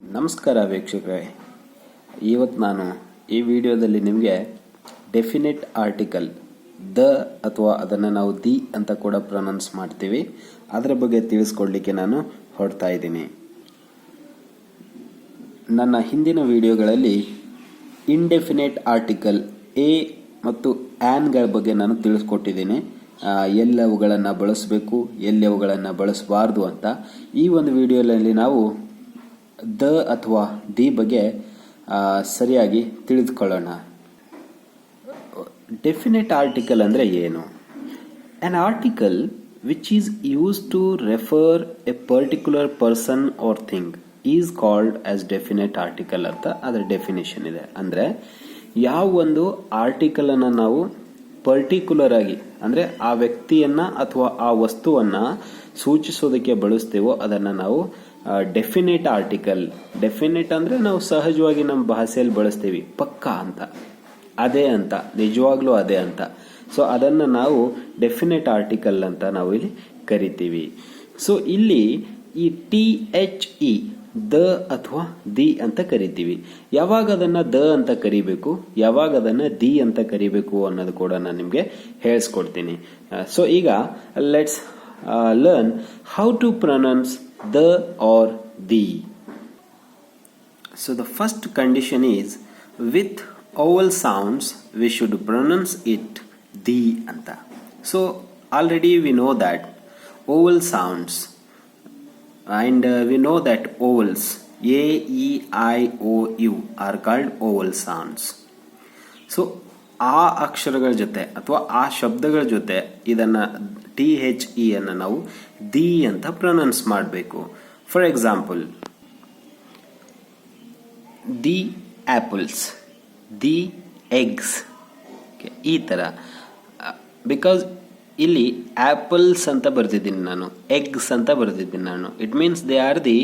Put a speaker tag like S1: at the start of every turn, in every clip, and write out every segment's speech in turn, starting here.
S1: ನಮಸ್ಕಾರ ವೀಕ್ಷಕರೇ, ಇವತ್ತು ನಾನು ಈ ವಿಡಿಯೋದಲ್ಲಿ ನಿಮಗೆ ಡೆಫಿನೆಟ್ ಆರ್ಟಿಕಲ್ ದ ಅಥವಾ ಅದನ್ನು ನಾವು ದಿ ಅಂತ ಕೂಡ ಪ್ರೊನೌನ್ಸ್ ಮಾಡ್ತೀವಿ, ಅದರ ಬಗ್ಗೆ ತಿಳಿಸ್ಕೊಡ್ಲಿಕ್ಕೆ ನಾನು ಹೊರಡ್ತಾ ಇದ್ದೀನಿ. ನನ್ನ ಹಿಂದಿನ ವಿಡಿಯೋಗಳಲ್ಲಿ ಇಂಡೆಫಿನೆಟ್ ಆರ್ಟಿಕಲ್ ಎ ಮತ್ತು ಆ್ಯನ್ಗಳ ಬಗ್ಗೆ ನಾನು ತಿಳಿಸ್ಕೊಟ್ಟಿದ್ದೀನಿ. ಎಲ್ಲಿ ಅವುಗಳನ್ನು ಬಳಸಬೇಕು, ಎಲ್ಲಿ ಅವುಗಳನ್ನು ಬಳಸಬಾರ್ದು ಅಂತ. ಈ ಒಂದು ವಿಡಿಯೋದಲ್ಲಿ ನಾವು ದ ಅಥವಾ ದಿ ಬಗ್ಗೆ ಸರಿಯಾಗಿ ತಿಳಿದುಕೊಳ್ಳೋಣ. ಡೆಫಿನೆಟ್ ಆರ್ಟಿಕಲ್ ಅಂದರೆ ಏನು? An article which is use to refer a particular person or thing is called as definite article ಅಂತ ಅದರ ಡೆಫಿನೇಷನ್ ಇದೆ. ಅಂದರೆ ಯಾವ ಒಂದು ಆರ್ಟಿಕಲ್ ಅನ್ನು ನಾವು ಪರ್ಟಿಕ್ಯುಲರ್ ಆಗಿ ಅಂದರೆ ಆ ವ್ಯಕ್ತಿಯನ್ನ ಅಥವಾ ಆ ವಸ್ತುವನ್ನ ಸೂಚಿಸೋದಕ್ಕೆ ಬಳಸ್ತೇವೋ ಅದನ್ನು ನಾವು ಡೆಫಿನೆಟ್ ಆರ್ಟಿಕಲ್. ಡೆಫಿನೆಟ್ ಅಂದ್ರೆ ನಾವು ಸಹಜವಾಗಿ ನಮ್ಮ ಭಾಷೆಯಲ್ಲಿ ಬಳಸ್ತೀವಿ, ಪಕ್ಕಾ ಅಂತ, ಅದೇ ಅಂತ, ನಿಜವಾಗ್ಲೂ ಅದೇ ಅಂತ. ಸೊ ಅದನ್ನು ನಾವು ಡೆಫಿನೆಟ್ ಆರ್ಟಿಕಲ್ ಅಂತ ನಾವು ಇಲ್ಲಿ ಕರಿತೀವಿ. ಸೊ ಇಲ್ಲಿ ಈ THE ದ ಅಥವಾ ದಿ ಅಂತ ಕರಿತೀವಿ. ಯಾವಾಗ ಅದನ್ನ ದ ಅಂತ ಕರಿಬೇಕು, ಯಾವಾಗ ಅದನ್ನ ದಿ ಅಂತ ಕರಿಬೇಕು ಅನ್ನೋದು ಕೂಡ ನಾನು ನಿಮಗೆ ಹೇಳಿಸ್ಕೊಡ್ತೀನಿ. ಸೊ ಈಗ let's learn how to pronounce the or the. So the first condition is with vowel sounds we should pronounce it the anta. So already we know that vowel sounds and we know that vowels A, E, I, O, U are called vowel sounds. So ಆ ಅಕ್ಷರಗಳ ಜೊತೆ ಅಥವಾ ಆ ಶಬ್ದಗಳ ಜೊತೆ ಇದನ್ನ THE ಅನ್ನು ನಾವು ದಿ ಅಂತ ಪ್ರೊನೌನ್ಸ್ ಮಾಡಬೇಕು. For example, the apples, the eggs, ಈ ತರ. ಬಿಕಾಸ್ ಇಲ್ಲಿ ಆಪಲ್ಸ್ ಅಂತ ಬರ್ತಿದ್ದೀನಿ ನಾನು, ಎಗ್ಸ್ ಅಂತ ಬರ್ತಿದ್ದೀನಿ ನಾನು. It means they are the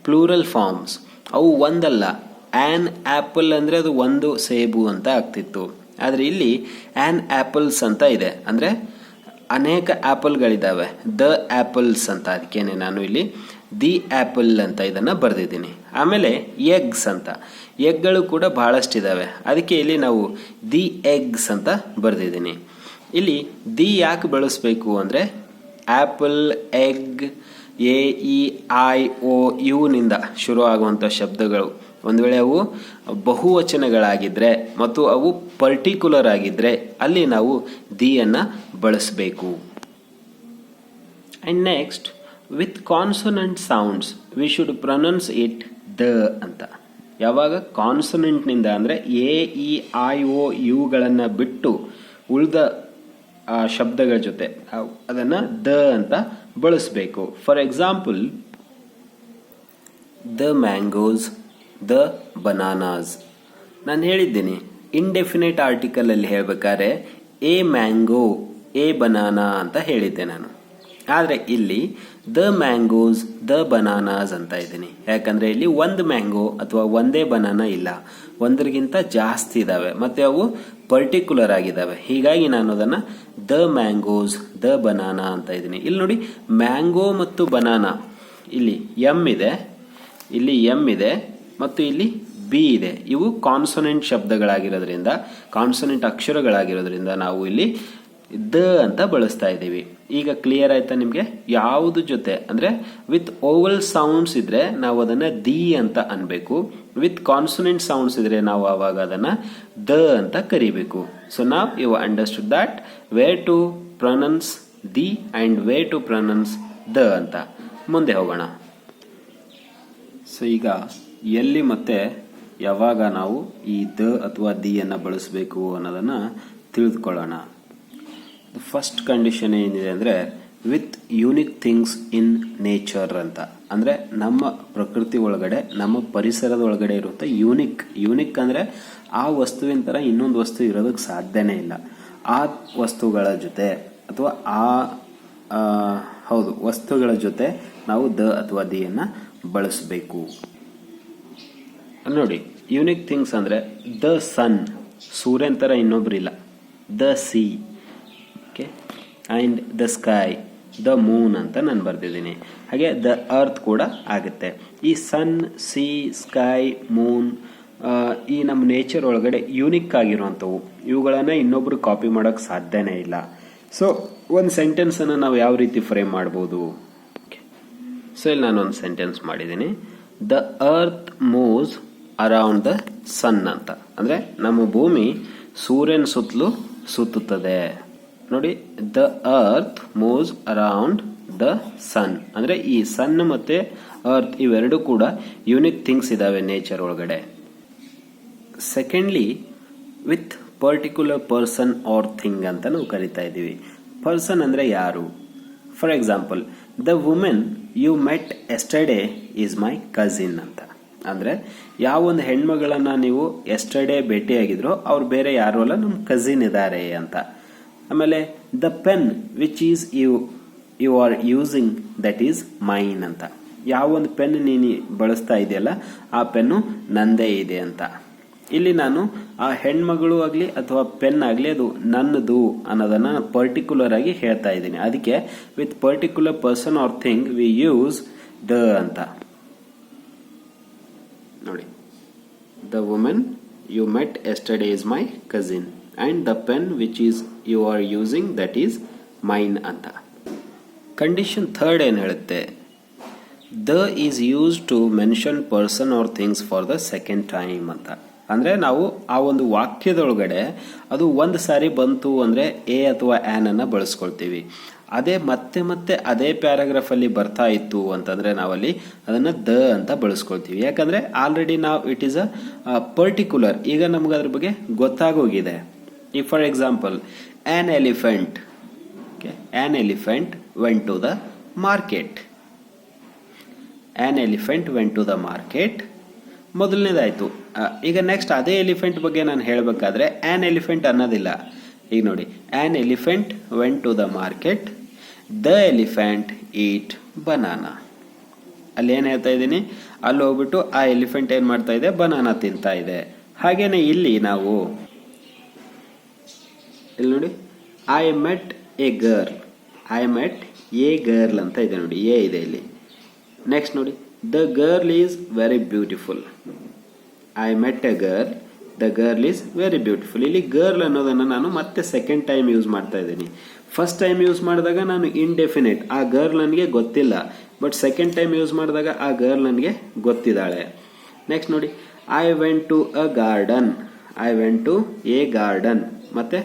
S1: plural forms. ಅವು ಒಂದಲ್ಲ. ಆನ್ ಆಪಲ್ ಅಂದ್ರೆ ಅದು ಒಂದು ಸೇಬು ಅಂತ ಆಗ್ತಿತ್ತು. ಆದರೆ ಇಲ್ಲಿ ಆನ್ ಆಪಲ್ಸ್ ಅಂತ ಇದೆ, ಅಂದರೆ ಅನೇಕ ಆಪಲ್ಗಳಿದ್ದಾವೆ, ದ ಆಪಲ್ಸ್ ಅಂತ. ಅದಕ್ಕೇನೆ ನಾನು ಇಲ್ಲಿ ದಿ ಆಪಲ್ ಅಂತ ಇದನ್ನು ಬರೆದಿದ್ದೀನಿ. ಆಮೇಲೆ ಎಗ್ಸ್ ಅಂತ, ಎಗ್ಗಳು ಕೂಡ ಬಹಳಷ್ಟಿದ್ದಾವೆ, ಅದಕ್ಕೆ ಇಲ್ಲಿ ನಾವು ದಿ ಎಗ್ಸ್ ಅಂತ ಬರೆದಿದ್ದೀನಿ. ಇಲ್ಲಿ ದಿ ಯಾಕೆ ಬಳಸಬೇಕು ಅಂದರೆ ಆಪಲ್, ಎಗ್, AEIOU ನಿಂದ ಶುರು ಆಗುವಂಥ ಶಬ್ದಗಳು ಒಂದು ವೇಳೆ ಅವು ಬಹುವಚನಗಳಾಗಿದ್ದರೆ ಮತ್ತು ಅವು ಪರ್ಟಿಕ್ಯುಲರ್ ಆಗಿದ್ದರೆ ಅಲ್ಲಿ ನಾವು ದಿ ಅನ್ನ ಬಳಸಬೇಕು. And next, with consonant sounds we should pronounce it the ಅಂತ. ಯಾವಾಗ ಕಾನ್ಸೊನೆಂಟ್ನಿಂದ ಅಂದರೆ AEIOUಗಳನ್ನು ಬಿಟ್ಟು ಉಳಿದ ಶಬ್ದಗಳ ಜೊತೆ ಅದನ್ನು ದ ಅಂತ ಬಳಸಬೇಕು. For example, the mangoes, the bananas. ನಾನು ಹೇಳಿದ್ದೀನಿ ಇಂಡೆಫಿನೆಟ್ ಆರ್ಟಿಕಲ್ ಅಲ್ಲಿ ಹೇಳ್ಬೇಕಾದ್ರೆ ಎ ಮ್ಯಾಂಗೋ, ಎ ಬನಾನಾ ಅಂತ ಹೇಳಿದ್ದೆ ನಾನು. ಆದರೆ ಇಲ್ಲಿ ದ ಮ್ಯಾಂಗೋಸ್, ದ ಬನಾನಾಸ್ ಅಂತ ಇದ್ದೀನಿ. ಯಾಕಂದ್ರೆ ಇಲ್ಲಿ ಒಂದು ಮ್ಯಾಂಗೋ ಅಥವಾ ಒಂದೇ ಬನಾನಾ ಇಲ್ಲ, ಒಂದರಿಗಿಂತ ಜಾಸ್ತಿ ಇದಾವೆ, ಮತ್ತೆ ಅವು ಪರ್ಟಿಕ್ಯುಲರ್ ಆಗಿದ್ದಾವೆ. ಹೀಗಾಗಿ ನಾನು ಅದನ್ನ ದ ಮ್ಯಾಂಗೋಸ್, ದ ಬನಾನಾ ಅಂತ ಇದ್ದೀನಿ. ಇಲ್ಲಿ ನೋಡಿ, ಮ್ಯಾಂಗೋ ಮತ್ತು ಬನಾನಾ, ಇಲ್ಲಿ ಎಂ ಇದೆ, ಇಲ್ಲಿ ಎಂ ಇದೆ ಮತ್ತು ಇಲ್ಲಿ ಬಿ ಇದೆ. ಇವು ಕಾನ್ಸೊನೆಂಟ್ ಶಬ್ದಗಳಾಗಿರೋದ್ರಿಂದ, ಕಾನ್ಸೊನೆಂಟ್ ಅಕ್ಷರಗಳಾಗಿರೋದ್ರಿಂದ ನಾವು ಇಲ್ಲಿ ದ ಅಂತ ಬಳಸ್ತಾ ಇದ್ದೀವಿ. ಈಗ ಕ್ಲಿಯರ್ ಆಯ್ತಾ ನಿಮಗೆ? ಯಾವುದು ಜೊತೆ ಅಂದರೆ ವಿತ್ ಓವಲ್ ಸೌಂಡ್ಸ್ ಇದ್ರೆ ನಾವು ಅದನ್ನ ದಿ ಅಂತ ಅನ್ಬೇಕು, ವಿತ್ ಕಾನ್ಸೊನೆಂಟ್ ಸೌಂಡ್ಸ್ ಇದ್ರೆ ನಾವು ಆವಾಗ ಅದನ್ನ ದ ಅಂತ ಕರಿಬೇಕು. ಸೊ ನಾವ್ you understood that where to pronounce the and where to pronounce the ಅಂತ. ಮುಂದೆ ಹೋಗೋಣ. ಸೊ ಈಗ ಎಲ್ಲಿ ಮತ್ತೆ ಯಾವಾಗ ನಾವು ಈ ದ ಅಥವಾ ದಿ ಅನ್ನ ಬಳಸಬೇಕು ಅನ್ನೋದನ್ನ ತಿಳಿದುಕೊಳ್ಳೋಣ. ಫಸ್ಟ್ ಕಂಡೀಷನ್ ಏನಿದೆ ಅಂದರೆ with unique things in nature ಅಂತ. ಅಂದರೆ ನಮ್ಮ ಪ್ರಕೃತಿ ಒಳಗಡೆ, ನಮ್ಮ ಪರಿಸರದ ಒಳಗಡೆ ಇರುವಂಥ ಯೂನಿಕ್ ಅಂದರೆ ಆ ವಸ್ತುವಿನ ಥರ ಇನ್ನೊಂದು ವಸ್ತು ಇರೋದಕ್ಕೆ ಸಾಧ್ಯನೇ ಇಲ್ಲ. ಆ ವಸ್ತುಗಳ ಜೊತೆ ಅಥವಾ ವಸ್ತುಗಳ ಜೊತೆ ನಾವು ದ ಅಥವಾ ದಿ ಅನ್ನ ಬಳಸಬೇಕು. ನೋಡಿ, ಯೂನಿಕ್ ಥಿಂಗ್ಸ್ ಅಂದರೆ ದ ಸನ್, ಸೂರ್ಯನ ಥರ ಇನ್ನೊಬ್ರಿಲ್ಲ. The sea, okay, and the sky, the moon ಅಂತ ನಾನು ಬರ್ದಿದ್ದೀನಿ. ಹಾಗೆ ದ ಅರ್ತ್ ಕೂಡ ಆಗುತ್ತೆ. ಈ ಸನ್, ಸಿ, ಸ್ಕೈ, ಮೂನ್ ಈ ನಮ್ಮ ನೇಚರ್ ಒಳಗಡೆ ಯೂನಿಕ್ ಆಗಿರುವಂಥವು. ಇವುಗಳನ್ನು ಇನ್ನೊಬ್ರು ಕಾಪಿ ಮಾಡೋಕ್ಕೆ ಸಾಧ್ಯನೇ ಇಲ್ಲ. ಸೊ ಒಂದು ಸೆಂಟೆನ್ಸನ್ನು ನಾವು ಯಾವ ರೀತಿ ಫ್ರೇಮ್ ಮಾಡ್ಬೋದು? ಸೊ ಇಲ್ಲಿ ನಾನು ಒಂದು ಸೆಂಟೆನ್ಸ್ ಮಾಡಿದ್ದೀನಿ. The earth moves around the sun ಅಂತ. ಅಂದರೆ ನಮ್ಮ ಭೂಮಿ ಸೂರ್ಯನ ಸುತ್ತಲೂ ಸುತ್ತುತ್ತದೆ. ನೋಡಿ, the earth moves around the sun ಅಂದರೆ ಈ ಸನ್ ಮತ್ತೆ ಅರ್ತ್ ಇವೆರಡು ಕೂಡ ಯೂನಿಕ್ ಥಿಂಗ್ಸ್ ಇದಾವೆ ನೇಚರ್ ಒಳಗಡೆ. Secondly, with particular person or thing ಅಂತ ನಾವು ಕರಿತಾ ಇದ್ದೀವಿ. ಪರ್ಸನ್ ಅಂದರೆ ಯಾರು? For example, the women you met yesterday is my cousin ಅಂತ. ಅಂದರೆ ಯಾವೊಂದು ಹೆಣ್ಮಗಳನ್ನು ನೀವು ಎಸ್ಟರ್ಡೇ ಭೇಟಿಯಾಗಿದ್ರೋ ಅವ್ರು ಬೇರೆ ಯಾರು ಅಲ್ಲ, ನಮ್ಮ ಕಸಿನ್ ಇದ್ದಾರೆ ಅಂತ. ಆಮೇಲೆ the pen which is you are using that is mine ಅಂತ. ಯಾವೊಂದು ಪೆನ್ ನೀನು ಬಳಸ್ತಾ ಇದೆಯಲ್ಲ ಆ ಪೆನ್ನು ನಂದೇ ಇದೆ ಅಂತ. ಇಲ್ಲಿ ನಾನು ಆ ಹೆಣ್ಮಗಳು ಆಗಲಿ ಅಥವಾ ಪೆನ್ ಆಗಲಿ ಅದು ನನ್ನದು ಅನ್ನೋದನ್ನ ಪರ್ಟಿಕ್ಯುಲರ್ ಆಗಿ ಹೇಳ್ತಾ ಇದ್ದೀನಿ. ಅದಕ್ಕೆ with particular person or thing we use the ಅಂತ. ನೋಡಿ, the women you met yesterday is my cousin and the pen which is you are using that is mine ಅಂತ. ಕಂಡೀಷನ್ ಥರ್ಡ್ ಏನು ಹೇಳುತ್ತೆ? The is use to mention person or things for the second time ಅಂತ. ಅಂದರೆ ನಾವು ಆ ಒಂದು ವಾಕ್ಯದೊಳಗಡೆ ಅದು ಒಂದು ಸಾರಿ ಬಂತು ಅಂದರೆ ಎ ಅಥವಾ ಆ್ಯನ್ ಅನ್ನು ಬಳಸ್ಕೊಳ್ತೀವಿ. ಅದೇ ಮತ್ತೆ ಮತ್ತೆ ಅದೇ ಪ್ಯಾರಾಗ್ರಾಫಲ್ಲಿ ಬರ್ತಾ ಇತ್ತು ಅಂತಂದರೆ ನಾವಲ್ಲಿ ಅದನ್ನು ದ ಅಂತ ಬಳಸ್ಕೊಳ್ತೀವಿ. ಯಾಕಂದರೆ ಆಲ್ರೆಡಿ ನಾವು ಇಟ್ ಈಸ್ ಅ ಪರ್ಟಿಕ್ಯುಲರ್, ಈಗ ನಮ್ಗೆ ಅದ್ರ ಬಗ್ಗೆ ಗೊತ್ತಾಗೋಗಿದೆ. ಈ for example, an elephant, an elephant went to the market. An elephant went to the market ಮೊದಲನೇದಾಯಿತು. ಈಗ ನೆಕ್ಸ್ಟ್ ಅದೇ ಎಲಿಫೆಂಟ್ ಬಗ್ಗೆ ನಾನು ಹೇಳಬೇಕಾದ್ರೆ ಆ್ಯನ್ ಎಲಿಫೆಂಟ್ ಅನ್ನೋದಿಲ್ಲ. ಈಗ ನೋಡಿ, an elephant went to the market, the elephant eat banana. ಅಲ್ಲಿ ಏನು ಹೇಳ್ತಾ ಇದ್ದೀನಿ? ಅಲ್ಲಿ ಹೋಗ್ಬಿಟ್ಟು ಆ ಎಲಿಫೆಂಟ್ ಏನು ಮಾಡ್ತಾ ಇದೆ? ಬನಾನಾ ತಿಂತಾ ಇದೆ. ಹಾಗೇನೆ ಇಲ್ಲಿ ನಾವು ಇಲ್ಲಿ ನೋಡಿ, I met A girl, I met A girl ಅಂತ ಇದೆ ನೋಡಿ, ಎ ಇದೆ ಇಲ್ಲಿ. ನೆಕ್ಸ್ಟ್ ನೋಡಿ, the girl is very beautiful. I met A girl, the girl is very beautiful. ಇಲ್ಲಿ ಗರ್ಲ್ ಅನ್ನೋದನ್ನು ನಾನು ಮತ್ತೆ ಸೆಕೆಂಡ್ ಟೈಮ್ ಯೂಸ್ ಮಾಡ್ತಾ ಇದ್ದೀನಿ. ಫಸ್ಟ್ ಟೈಮ್ ಯೂಸ್ ಮಾಡಿದಾಗ ನಾನು ಇಂಡೆಫಿನೆಟ್, ಆ ಗರ್ಲ್ ನನಗೆ ಗೊತ್ತಿಲ್ಲ. ಬಟ್ ಸೆಕೆಂಡ್ ಟೈಮ್ ಯೂಸ್ ಮಾಡಿದಾಗ ಆ ಗರ್ಲ್ ನನಗೆ ಗೊತ್ತಿದ್ದಾಳೆ. ನೆಕ್ಸ್ಟ್ ನೋಡಿ, I went to a garden, I went to a garden. ಮತ್ತೆ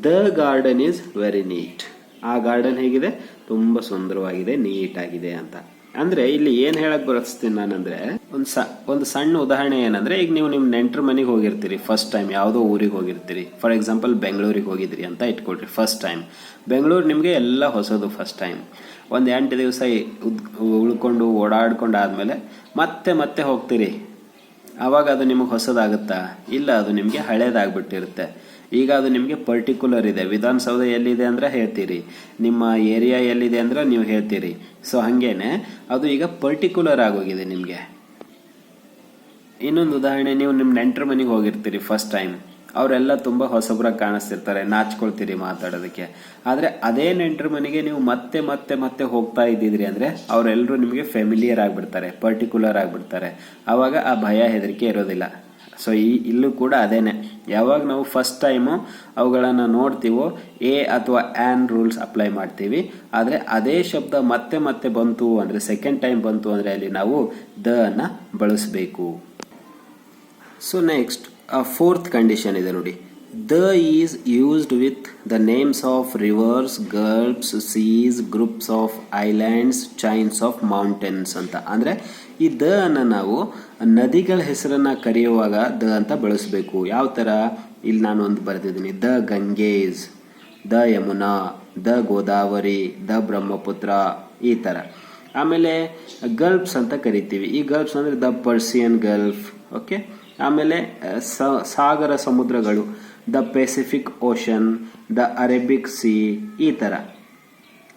S1: the garden is very neat. ಆ ಗಾರ್ಡನ್ ಹೇಗಿದೆ? ತುಂಬ ಸುಂದರವಾಗಿದೆ, ನೀಟಾಗಿದೆ ಅಂತ. ಅಂದ್ರೆ ಇಲ್ಲಿ ಏನ್ ಹೇಳಕ್ ಬರಸ್ತೀನಿ ನಾನಂದ್ರೆ, ಒಂದು ಸಣ್ಣ ಉದಾಹರಣೆ ಏನಂದ್ರೆ, ಈಗ ನೀವು ನಿಮ್ಮ ನೆಂಟರ ಮನೆಗೆ ಹೋಗಿರ್ತೀರಿ ಫಸ್ಟ್ ಟೈಮ್, ಯಾವುದೋ ಊರಿಗೆ ಹೋಗಿರ್ತೀರಿ. ಫಾರ್ ಎಕ್ಸಾಂಪಲ್ ಬೆಂಗಳೂರಿಗೆ ಹೋಗಿದ್ರಿ ಅಂತ ಇಟ್ಕೊಳ್ರಿ. ಫಸ್ಟ್ ಟೈಮ್ ಬೆಂಗಳೂರು ನಿಮಗೆ ಎಲ್ಲ ಹೊಸದು. ಫಸ್ಟ್ ಟೈಮ್ ಒಂದು 8 ದಿವಸ ಉಳ್ಕೊಂಡು ಓಡಾಡ್ಕೊಂಡು ಆದ್ಮೇಲೆ ಮತ್ತೆ ಮತ್ತೆ ಹೋಗ್ತೀರಿ. ಆವಾಗ ಅದು ನಿಮಗೆ ಹೊಸದಾಗುತ್ತಾ? ಇಲ್ಲ, ಅದು ನಿಮಗೆ ಹಳೇದಾಗ್ಬಿಟ್ಟಿರುತ್ತೆ. ಈಗ ಅದು ನಿಮಗೆ ಪರ್ಟಿಕ್ಯುಲರ್ ಇದೆ. ವಿಧಾನಸೌಧ ಎಲ್ಲಿದೆ ಅಂದ್ರೆ ಹೇಳ್ತೀರಿ, ನಿಮ್ಮ ಏರಿಯಾ ಎಲ್ಲಿದೆ ಅಂದ್ರೆ ನೀವು ಹೇಳ್ತೀರಿ. ಸೊ ಹಂಗೇನೆ ಅದು ಈಗ ಪರ್ಟಿಕ್ಯುಲರ್ ಆಗೋಗಿದೆ ನಿಮಗೆ. ಇನ್ನೊಂದು ಉದಾಹರಣೆ, ನೀವು ನಿಮ್ಮ ನೆಂಟರ ಮನೆಗೆ ಹೋಗಿರ್ತೀರಿ ಫಸ್ಟ್ ಟೈಮ್. ಅವರೆಲ್ಲ ತುಂಬ ಹೊಸಬ್ರಾಗಿ ಕಾಣಿಸ್ತಿರ್ತಾರೆ, ನಾಚ್ಕೊಳ್ತೀರಿ ಮಾತಾಡೋದಕ್ಕೆ. ಆದರೆ ಅದೇ ನೆಂಟರ ಮನೆಗೆ ನೀವು ಮತ್ತೆ ಮತ್ತೆ ಮತ್ತೆ ಹೋಗ್ತಾ ಇದ್ದಿದ್ರಿ ಅಂದರೆ ಅವರೆಲ್ಲರೂ ನಿಮಗೆ ಫೆಮಿಲಿಯರ್ ಆಗಿಬಿಡ್ತಾರೆ, ಪರ್ಟಿಕ್ಯುಲರ್ ಆಗಿಬಿಡ್ತಾರೆ. ಆವಾಗ ಆ ಭಯ ಹೆದರಿಕೆ ಇರೋದಿಲ್ಲ. ಸೊ ಇಲ್ಲೂ ಕೂಡ ಅದೇನೆ, ಯಾವಾಗ ನಾವು ಫಸ್ಟ್ ಟೈಮು ಅವುಗಳನ್ನು ನೋಡ್ತೀವೋ ಎ ಅಥವಾ ಆ್ಯನ್ ರೂಲ್ಸ್ ಅಪ್ಲೈ ಮಾಡ್ತೀವಿ. ಆದರೆ ಅದೇ ಶಬ್ದ ಮತ್ತೆ ಮತ್ತೆ ಬಂತು ಅಂದರೆ, ಸೆಕೆಂಡ್ ಟೈಮ್ ಬಂತು ಅಂದರೆ ಅಲ್ಲಿ ನಾವು ದ ಅನ್ನು ಬಳಸಬೇಕು. ಸೊ ನೆಕ್ಸ್ಟ್ ಫೋರ್ತ್ ಕಂಡೀಷನ್ ಇದೆ ನೋಡಿ, the is used with the names of rivers, gulfs, seas, groups of islands, chains of mountains ಅಂತ. ಅಂದರೆ ಈ ದ ಅನ್ನು ನಾವು ನದಿಗಳ ಹೆಸರನ್ನ ಕರೆಯುವಾಗ ದ ಅಂತ ಬಳಸಬೇಕು. ಯಾವ ಥರ? ಇಲ್ಲಿ ನಾನು ಒಂದು ಬರೆದಿದ್ದೀನಿ, the Ganges, the Yamuna, the Godavari, the Brahmaputra, ಈ ಥರ. ಆಮೇಲೆ ಗಲ್ಫ್ಸ್ ಅಂತ ಕರಿತೀವಿ. ಈ ಗಲ್ಫ್ಸ್ ಅಂದರೆ ದ ಪರ್ಸಿಯನ್ ಗಲ್ಫ್. ಓಕೆ. ಆಮೇಲೆ ಸಾಗರ ಸಮುದ್ರಗಳು, the Pacific Ocean, the Arabic sea, ಈ ಥರ.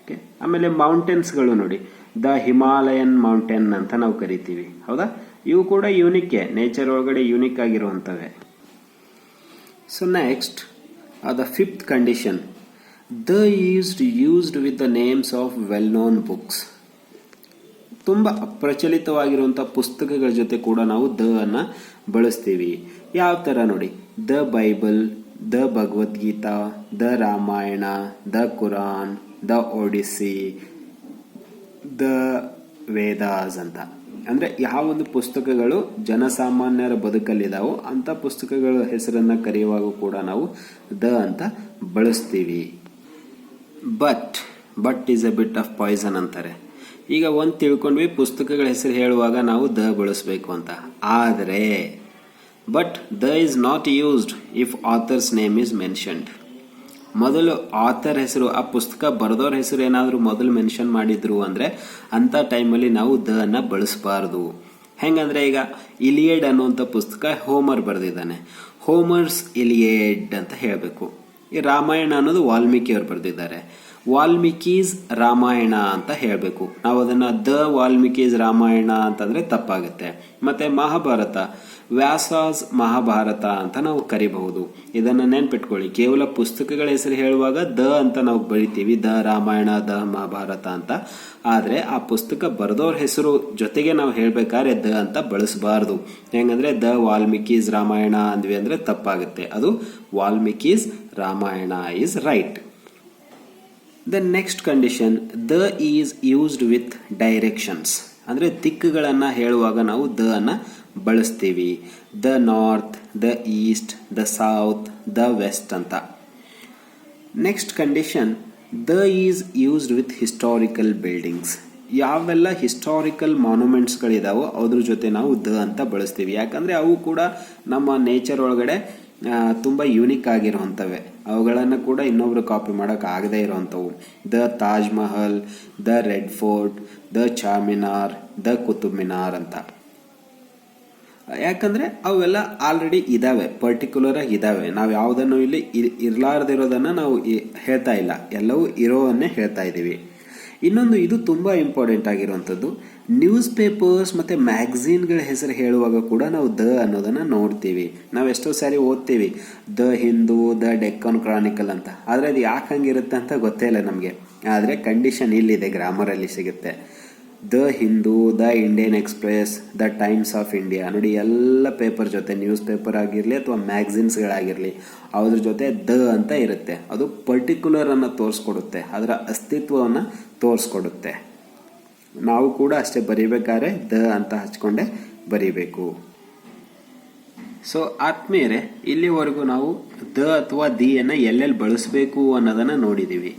S1: ಓಕೆ. ಆಮೇಲೆ ಮೌಂಟೇನ್ಸ್ಗಳು ನೋಡಿ, ದ ಹಿಮಾಲಯನ್ ಮೌಂಟೇನ್ ಅಂತ ನಾವು ಕರಿತೀವಿ. ಹೌದಾ? ಇವು ಕೂಡ ಯೂನಿಕ್ಕೇ, ನೇಚರ್ ಒಳಗಡೆ ಯೂನಿಕ್ ಆಗಿರುವಂಥವೇ. So next the fifth condition, the is used with the names of well known books. ತುಂಬ ಅಪ್ರಚಲಿತವಾಗಿರುವಂಥ ಪುಸ್ತಕಗಳ ಜೊತೆ ಕೂಡ ನಾವು ದ ಅನ್ನು ಬಳಸ್ತೀವಿ. ಯಾವ ಥರ ನೋಡಿ, the Bible, the Bhagavad Gita, the Ramayana, the Quran, the Odyssey, the Vedas ಅಂತ. ಅಂದರೆ ಯಾವೊಂದು ಪುಸ್ತಕಗಳು ಜನಸಾಮಾನ್ಯರ ಬದುಕಲ್ಲಿದ್ದಾವೋ ಅಂಥ ಪುಸ್ತಕಗಳ ಹೆಸರನ್ನು ಕರೆಯುವಾಗ ಕೂಡ ನಾವು ದ ಅಂತ ಬಳಸ್ತೀವಿ. But is a bit of poison ಅಂತಾರೆ. ಈಗ ಒಂದು ತಿಳ್ಕೊಂಡ್ವಿ, ಪುಸ್ತಕಗಳ ಹೆಸರು ಹೇಳುವಾಗ ನಾವು ದ ಬಳಸಬೇಕು ಅಂತ. ಆದರೆ but the is not used if author's name is mentioned. ಮೊದಲು ಆಥರ್ ಹೆಸರು, ಆ ಪುಸ್ತಕ ಬರೆದವ್ರ ಹೆಸರು ಏನಾದರೂ ಮೊದಲು ಮೆನ್ಷನ್ ಮಾಡಿದ್ರು ಅಂದರೆ ಅಂಥ ಟೈಮಲ್ಲಿ ನಾವು ದ ಅನ್ನು ಬಳಸಬಾರ್ದು. ಹೆಂಗಂದ್ರೆ ಈಗ ಇಲಿಯಡ್ ಅನ್ನುವಂಥ ಪುಸ್ತಕ ಹೋಮರ್ ಬರೆದಿದ್ದಾನೆ, ಹೋಮರ್ಸ್ ಇಲಿಯಡ್ ಅಂತ ಹೇಳಬೇಕು. ಈ ರಾಮಾಯಣ ಅನ್ನೋದು ವಾಲ್ಮೀಕಿಯವರು ಬರೆದಿದ್ದಾರೆ, ವಾಲ್ಮೀಕೀಸ್ ರಾಮಾಯಣ ಅಂತ ಹೇಳಬೇಕು. ನಾವು ಅದನ್ನು ದ ವಾಲ್ಮೀಕೀಸ್ ರಾಮಾಯಣ ಅಂತಂದರೆ ತಪ್ಪಾಗುತ್ತೆ. ಮತ್ತು ಮಹಾಭಾರತ ವ್ಯಾಸಾಸ್ ಮಹಾಭಾರತ ಅಂತ ನಾವು ಕರಿಬಹುದು. ಇದನ್ನು ನೆನ್ಪಿಟ್ಕೊಳ್ಳಿ, ಕೇವಲ ಪುಸ್ತಕಗಳ ಹೆಸರು ಹೇಳುವಾಗ ದ ಅಂತ ನಾವು ಬರಿತೀವಿ, ದ ರಾಮಾಯಣ, ದ ಮಹಾಭಾರತ ಅಂತ. ಆದರೆ ಆ ಪುಸ್ತಕ ಬರೆದವ್ರ ಹೆಸರು ಜೊತೆಗೆ ನಾವು ಹೇಳಬೇಕಾದ್ರೆ ದ ಅಂತ ಬಳಸಬಾರ್ದು. ಹೆಂಗಂದ್ರೆ ದ ವಾಲ್ಮೀಕೀಸ್ ರಾಮಾಯಣ ಅಂದ್ವಿ ಅಂದರೆ ತಪ್ಪಾಗುತ್ತೆ. ಅದು Valmiki's Ramayana is right. The next condition, the is used with directions. ಅಂದರೆ ದಿಕ್ಕುಗಳನ್ನು ಹೇಳುವಾಗ ನಾವು ದ ಅನ್ನು ಬಳಸ್ತೀವಿ. The north, the east, the south, the west ಅಂತ. Next condition, the is used with historical buildings. ಯಾವೆಲ್ಲ ಹಿಸ್ಟಾರಿಕಲ್ ಮಾನ್ಯುಮೆಂಟ್ಸ್ಗಳಿದಾವೋ ಅದ್ರ ಜೊತೆ ನಾವು ದ ಅಂತ ಬಳಸ್ತೀವಿ. ಯಾಕಂದರೆ ಅವು ಕೂಡ ನಮ್ಮ ನೇಚರ್ ಒಳಗಡೆ ತುಂಬ ಯೂನಿಕ್ ಆಗಿರುವಂಥವೆ. ಅವುಗಳನ್ನು ಕೂಡ ಇನ್ನೊಬ್ರು ಕಾಪಿ ಮಾಡೋಕೆ ಆಗದೇ ಇರುವಂಥವು. The Taj Mahal, the Red Fort, the Charminar, the Qutub Minar ಅಂತ. ಯಾಕಂದರೆ ಅವೆಲ್ಲ ಆಲ್ರೆಡಿ ಇದ್ದಾವೆ, ಪರ್ಟಿಕ್ಯುಲರ್ ಆಗಿ ಇದ್ದಾವೆ. ನಾವು ಯಾವುದನ್ನು ಇಲ್ಲಿ ಇರಲಾರ್ದಿರೋದನ್ನು ನಾವು ಹೇಳ್ತಾ ಇಲ್ಲ, ಎಲ್ಲವೂ ಇರೋವನ್ನೇ ಹೇಳ್ತಾ ಇದ್ದೀವಿ. ಇನ್ನೊಂದು, ಇದು ತುಂಬ ಇಂಪಾರ್ಟೆಂಟ್ ಆಗಿರುವಂಥದ್ದು, ನ್ಯೂಸ್ ಪೇಪರ್ಸ್ ಮತ್ತು ಮ್ಯಾಗ್ಝೀನ್ಗಳ ಹೆಸರು ಹೇಳುವಾಗ ಕೂಡ ನಾವು ದ ಅನ್ನೋದನ್ನು ನೋಡ್ತೀವಿ. ನಾವು ಎಷ್ಟೋ ಸಾರಿ ಓದ್ತೀವಿ the Hindu, the Deccan Chronicle ಅಂತ. ಆದರೆ ಅದು ಯಾಕೆ ಹಂಗಿರುತ್ತೆ ಅಂತ ಗೊತ್ತೇ ಇಲ್ಲ ನಮಗೆ. ಆದರೆ ಕಂಡೀಷನ್ ಇಲ್ಲಿದೆ, ಗ್ರಾಮರಲ್ಲಿ ಸಿಗುತ್ತೆ. The Hindu, the Indian express, the times of India. ನೋಡಿ, ಎಲ್ಲ ಪೇಪರ್ ಜೊತೆ, ನ್ಯೂಸ್ ಪೇಪರ್ ಆಗಿರಲಿ ಅಥವಾ ಮ್ಯಾಗ್ಝಿನ್ಸ್ಗಳಾಗಿರಲಿ, ಅದ್ರ ಜೊತೆ ದ ಅಂತ ಇರುತ್ತೆ. ಅದು ಪರ್ಟಿಕ್ಯುಲರ್ ಅನ್ನು ತೋರಿಸ್ಕೊಡುತ್ತೆ, ಅದರ ಅಸ್ತಿತ್ವವನ್ನು ತೋರಿಸ್ಕೊಡುತ್ತೆ. ನಾವು ಕೂಡ ಅಷ್ಟೇ ಬರೀಬೇಕಾದ್ರೆ ದ ಅಂತ ಹಚ್ಕೊಂಡೆ ಬರೀಬೇಕು. ಸೊ ಆತ್ಮೀಯರೇ, ಇಲ್ಲಿವರೆಗೂ ನಾವು ದ ಅಥವಾ ದಿ ಅನ್ನು ಎಲ್ಲೆಲ್ಲಿ ಬಳಸಬೇಕು ಅನ್ನೋದನ್ನು ನೋಡಿದ್ದೀವಿ.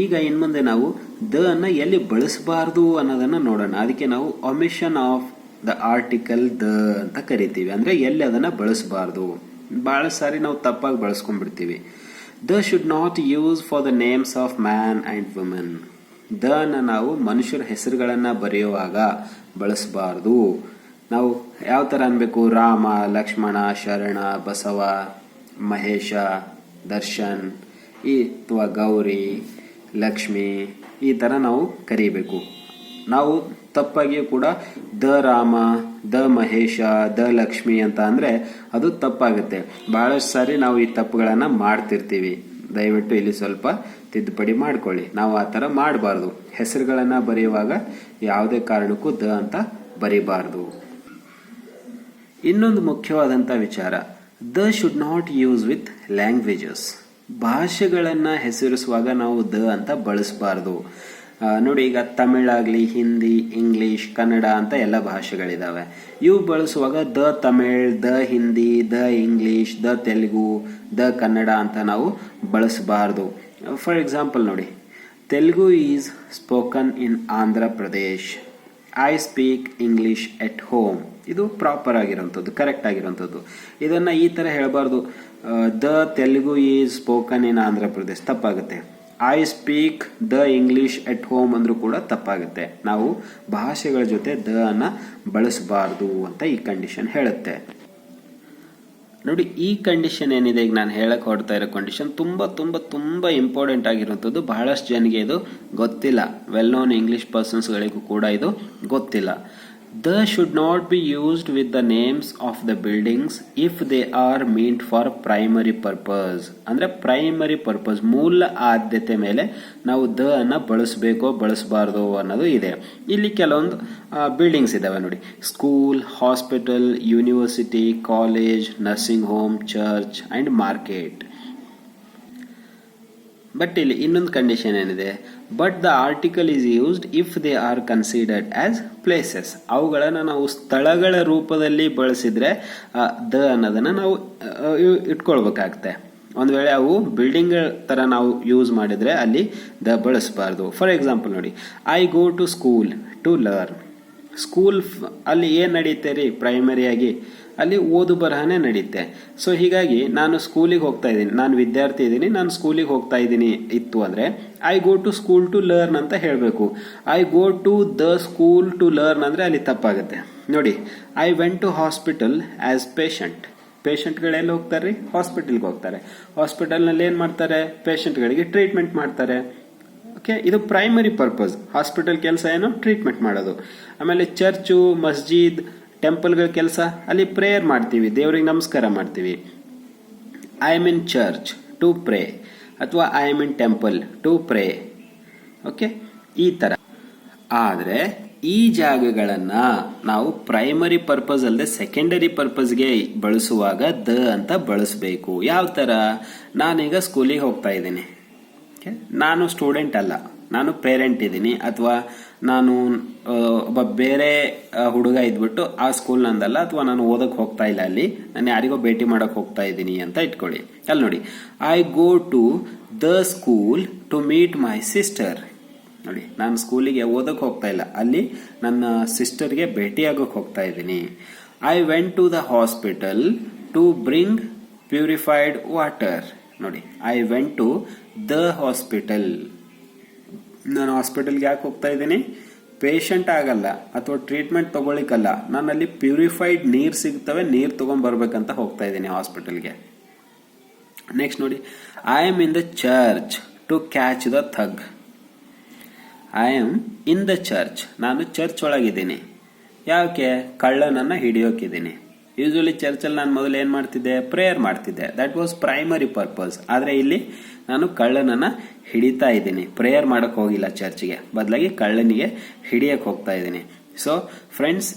S1: ಈಗ ಇನ್ಮುಂದೆ ನಾವು ದ ಅನ್ನು ಎಲ್ಲಿ ಬಳಸಬಾರ್ದು ಅನ್ನೋದನ್ನು ನೋಡೋಣ. ಅದಕ್ಕೆ ನಾವು omission of the article the ಅಂತ ಕರಿತೀವಿ. ಅಂದರೆ ಎಲ್ಲಿ ಅದನ್ನು ಬಳಸಬಾರ್ದು. ಭಾಳ ಸಾರಿ ನಾವು ತಪ್ಪಾಗಿ ಬಳಸ್ಕೊಂಡ್ಬಿಡ್ತೀವಿ. The should not use for the names of man and women. The ಅನ್ನು ನಾವು ಮನುಷ್ಯರ ಹೆಸರುಗಳನ್ನು ಬರೆಯುವಾಗ ಬಳಸಬಾರ್ದು. ನಾವು ಯಾವ ಥರ ಅನ್ಬೇಕು, ರಾಮ, ಲಕ್ಷ್ಮಣ, ಶರಣ, ಬಸವ, ಮಹೇಶ, ದರ್ಶನ್, ಅಥವಾ ಗೌರಿ, ಲಕ್ಷ್ಮಿ, ಈ ಥರ ನಾವು ಕರೀಬೇಕು. ನಾವು ತಪ್ಪಾಗಿಯೂ ಕೂಡ the Rama, the Mahesha, the Lakshmi ಅಂತ ಅಂದರೆ ಅದು ತಪ್ಪಾಗುತ್ತೆ. ಭಾಳಷ್ಟು ಸಾರಿ ನಾವು ಈ ತಪ್ಪುಗಳನ್ನು ಮಾಡ್ತಿರ್ತೀವಿ. ದಯವಿಟ್ಟು ಇಲ್ಲಿ ಸ್ವಲ್ಪ ತಿದ್ದುಪಡಿ ಮಾಡ್ಕೊಳ್ಳಿ. ನಾವು ಆ ಥರ ಮಾಡಬಾರ್ದು. ಹೆಸರುಗಳನ್ನು ಬರೆಯುವಾಗ ಯಾವುದೇ ಕಾರಣಕ್ಕೂ ದ ಅಂತ ಬರೀಬಾರ್ದು. ಇನ್ನೊಂದು ಮುಖ್ಯವಾದಂಥ ವಿಚಾರ, the should not use with languages. ಭಾಷೆಗಳನ್ನು ಹೆಸರಿಸುವಾಗ ನಾವು ದ ಅಂತ ಬಳಸಬಾರ್ದು. ನೋಡಿ, ಈಗ ತಮಿಳಾಗಲಿ, ಹಿಂದಿ, ಇಂಗ್ಲೀಷ್, ಕನ್ನಡ ಅಂತ ಎಲ್ಲ ಭಾಷೆಗಳಿದ್ದಾವೆ. ಇವು ಬಳಸುವಾಗ the Tamil, the Hindi, the English, the Telugu, the Kannada ಅಂತ ನಾವು ಬಳಸಬಾರ್ದು. ಫಾರ್ ಎಕ್ಸಾಂಪಲ್ ನೋಡಿ, Telugu is spoken in Andhra Pradesh. I speak English at home. ಇದು ಪ್ರಾಪರ್ ಆಗಿರೋಂಥದ್ದು, ಕರೆಕ್ಟ್ ಆಗಿರೋಂಥದ್ದು. ಇದನ್ನು ಈ ಥರ ಹೇಳಬಾರ್ದು, ದ ತೆಲುಗು ಈಸ್ ಸ್ಪೋಕನ್ ಇನ್ ಆಂಧ್ರ ಪ್ರದೇಶ್, ತಪ್ಪಾಗುತ್ತೆ. I speak the English at home ಅಂದರೂ ಕೂಡ ತಪ್ಪಾಗುತ್ತೆ. ನಾವು ಭಾಷೆಗಳ ಜೊತೆ ದ ಅನ್ನು ಬಳಸಬಾರ್ದು ಅಂತ ಈ ಕಂಡೀಷನ್ ಹೇಳುತ್ತೆ. ನೋಡಿ, ಈ ಕಂಡೀಷನ್ ಏನಿದೆ, ಈಗ ನಾನು ಹೇಳಕ್ಕೆ ಹೊರಡ್ತಾ ಇರೋ ಕಂಡೀಷನ್ ತುಂಬ ತುಂಬ ತುಂಬ ಇಂಪಾರ್ಟೆಂಟ್ ಆಗಿರುವಂಥದ್ದು. ಬಹಳಷ್ಟು ಜನಗೆ ಇದು ಗೊತ್ತಿಲ್ಲ. ವೆಲ್ ನೋನ್ ಇಂಗ್ಲೀಷ್ ಪರ್ಸನ್ಸ್ಗಳಿಗೂ ಕೂಡ ಇದು ಗೊತ್ತಿಲ್ಲ. The should not be used with the names of the buildings if they are meant for primary purpose. ಅಂದ್ರೆ ಪ್ರೈಮರಿ ಪರ್ಪಸ್, ಮೂಲ ಆದ್ಯತೆ ಮೇಲೆ ನಾವು ದ ಅನ್ನ ಬಳಸಬೇಕೋ ಬಳಸಬಾರ್ದು ಅನ್ನೋದು ಇದೆ. ಇಲ್ಲಿ ಕೆಲವೊಂದು ಬಿಲ್ಡಿಂಗ್ಸ್ ಇದಾವೆ ನೋಡಿ, school, hospital, university, college, nursing home, church and market. But ಇಲ್ಲಿ ಇನ್ನೊಂದು ಕಂಡೀಷನ್ ಏನಿದೆ, but the article is used if they are considered as places. ಅವುಗಳನ್ನು ನಾವು ಸ್ಥಳಗಳ ರೂಪದಲ್ಲಿ ಬಳಸಿದ್ರೆ ದ ಅನ್ನೋದನ್ನ ನಾವು ಇಟ್ಕೊಳ್ಬೇಕಾಗತ್ತೆ. ಒಂದು ವೇಳೆ ಅವು ಬಿಲ್ಡಿಂಗ್ ತರ ನಾವು ಯೂಸ್ ಮಾಡಿದ್ರೆ ಅಲ್ಲಿ ದ ಬಳಸಬಾರ್ದು. ಫಾರ್ ಎಕ್ಸಾಂಪಲ್ ನೋಡಿ, I go to school to learn. School ಅಲ್ಲಿ ಏನ್ ನಡೆಯುತ್ತೆ ರೀ, ಪ್ರೈಮರಿಯಾಗಿ ಅಲ್ಲಿ ಓದು ಬರಹನೇ ನಡೆಯುತ್ತೆ. ಸೊ ಹೀಗಾಗಿ ನಾನು ಸ್ಕೂಲಿಗೆ ಹೋಗ್ತಾ ಇದ್ದೀನಿ, ನಾನು ವಿದ್ಯಾರ್ಥಿ ಇದ್ದೀನಿ, ನಾನು ಸ್ಕೂಲಿಗೆ ಹೋಗ್ತಾ ಇದ್ದೀನಿ ಇತ್ತು ಅಂದ್ರೆ I go to school to learn ಅಂತ ಹೇಳಬೇಕು. I go to the school to learn ಅಂದ್ರೆ ಅಲ್ಲಿ ತಪ್ಪಾಗುತ್ತೆ ನೋಡಿ. I went to hospital as patient. ಪೇಷಂಟ್ಗಳೆಲ್ಲ ಹೋಗ್ತಾರೆ, ಹಾಸ್ಪಿಟಲ್ಗೆ ಹೋಗ್ತಾರೆ. ಹಾಸ್ಪಿಟಲ್ನಲ್ಲಿ ಏನ್ ಮಾಡ್ತಾರೆ, ಪೇಷಂಟ್ಗಳಿಗೆ ಟ್ರೀಟ್ಮೆಂಟ್ ಮಾಡ್ತಾರೆ. ಓಕೆ, ಇದು ಪ್ರೈಮರಿ ಪರ್ಪಸ್. ಹಾಸ್ಪಿಟಲ್ ಕೆಲಸ ಏನು, ಟ್ರೀಟ್ಮೆಂಟ್ ಮಾಡೋದು. ಆಮೇಲೆ ಚರ್ಚು, ಮಸ್ಜಿದ್, ಟೆಂಪಲ್ಗಳ ಕೆಲಸ, ಅಲ್ಲಿ ಪ್ರೇಯರ್ ಮಾಡ್ತೀವಿ, ದೇವರಿಗೆ ನಮಸ್ಕಾರ ಮಾಡ್ತೀವಿ. I am in church to pray ಅಥವಾ I am in temple to pray. Okay, ಈ ತರ. ಆದ್ರೆ ಈ ಜಾಗಗಳನ್ನ ನಾವು ಪ್ರೈಮರಿ ಪರ್ಪಸ್ ಅಲ್ಲದೆ ಸೆಕೆಂಡರಿ ಪರ್ಪಸ್ಗೆ ಬಳಸುವಾಗ ದ ಅಂತ ಬಳಸಬೇಕು. ಯಾವ ತರ, ನಾನೀಗ ಸ್ಕೂಲಿಗೆ ಹೋಗ್ತಾ ಇದ್ದೀನಿ, ನಾನು ಸ್ಟೂಡೆಂಟ್ ಅಲ್ಲ, ನಾನು ಪೇರೆಂಟ್ ಇದ್ದೀನಿ, ಅಥವಾ ನಾನು ಒಬ್ಬ ಬೇರೆ ಹುಡುಗ ಇದ್ಬಿಟ್ಟು ಆ ಸ್ಕೂಲ್ ನಂದಲ್ಲ, ಅಥವಾ ನಾನು ಓದಕ್ಕೆ ಹೋಗ್ತಾ ಇಲ್ಲ, ಅಲ್ಲಿ ನಾನು ಯಾರಿಗೋ ಭೇಟಿ ಮಾಡಕ್ ಹೋಗ್ತಾ ಇದ್ದೀನಿ ಅಂತ ಇಟ್ಕೊಳ್ಳಿ. ಅಲ್ಲಿ ನೋಡಿ, I go to the school to meet my sister. ನೋಡಿ, ನಾನು ಸ್ಕೂಲಿಗೆ ಓದಕ್ಕೆ ಹೋಗ್ತಾ ಇಲ್ಲ, ಅಲ್ಲಿ ನನ್ನ ಸಿಸ್ಟರ್ಗೆ ಭೇಟಿಯಾಗಕ್ಕೆ ಹೋಗ್ತಾ ಇದ್ದೀನಿ. I went to the hospital to bring purified water. ನೋಡಿ, I went to the hospital. ನಾನು ಹಾಸ್ಪಿಟಲ್ಗೆ ಯಾಕೆ ಹೋಗ್ತಾ ಇದ್ದೀನಿ, ಪೇಷಂಟ್ ಆಗಲ್ಲ ಅಥವಾ ಟ್ರೀಟ್ಮೆಂಟ್ ತಗೊಳ್ಳಿಕ್ಕಲ್ಲ, ನಾನು ಅಲ್ಲಿ ಪ್ಯೂರಿಫೈಡ್ ನೀರು ಸಿಗ್ತವೆ, ನೀರು ತಗೊಂಡ್ ಬರ್ಬೇಕಂತ ಹೋಗ್ತಾ ಇದ್ದೀನಿ ಹಾಸ್ಪಿಟಲ್ಗೆ. ನೆಕ್ಸ್ಟ್ ನೋಡಿ, I am in the church to catch the thug. I am in the church, ನಾನು ಚರ್ಚ್ ಒಳಗಿದ್ದೀನಿ, ಯಾಕೆ, ಕಳ್ಳನನ್ನ ಹಿಡಿಯೋಕಿದ್ದೀನಿ. ಯೂಶುವಲಿ ಚರ್ಚಲ್ಲಿ ನಾನು ಮೊದಲು ಏನ್ ಮಾಡ್ತಿದ್ದೆ, ಪ್ರೇಯರ್ ಮಾಡ್ತಿದ್ದೆ, ದಟ್ ವಾಸ್ ಪ್ರೈಮರಿ ಪರ್ಪಸ್. ಆದ್ರೆ ಇಲ್ಲಿ ನಾನು ಕಳ್ಳನನ್ನ ಹಿಡಿತಾ ಇದ್ದೀನಿ, ಪ್ರೇಯರ್ ಮಾಡಕ್ ಹೋಗಿಲ್ಲ ಚರ್ಚ್ಗೆ, ಬದಲಾಗಿ ಕಳ್ಳನಿಗೆ ಹಿಡಿಯಕ್ ಹೋಗ್ತಾ ಇದ್ದೀನಿ. ಸೊ ಫ್ರೆಂಡ್ಸ್,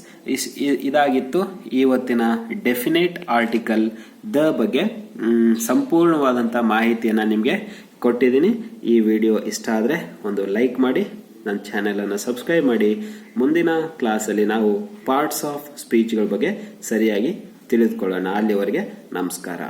S1: ಇದಾಗಿತ್ತು ಇವತ್ತಿನ ಡೆಫಿನೇಟ್ ಆರ್ಟಿಕಲ್ ದ ಬಗ್ಗೆ ಸಂಪೂರ್ಣವಾದಂತ ಮಾಹಿತಿಯನ್ನ ನಿಮ್ಗೆ ಕೊಟ್ಟಿದ್ದೀನಿ. ಈ ವಿಡಿಯೋ ಇಷ್ಟ ಆದ್ರೆ ಒಂದು ಲೈಕ್ ಮಾಡಿ, ನನ್ನ ಚಾನೆಲ್ ಅನ್ನು ಸಬ್ಸ್ಕ್ರೈಬ್ ಮಾಡಿ. ಮುಂದಿನ ಕ್ಲಾಸಲ್ಲಿ ನಾವು ಪಾರ್ಟ್ಸ್ ಆಫ್ ಸ್ಪೀಚ್ಗಳ ಬಗ್ಗೆ ಸರಿಯಾಗಿ ತಿಳಿದುಕೊಳ್ಳೋಣ. ಅಲ್ಲಿವರೆಗೆ ನಮಸ್ಕಾರ.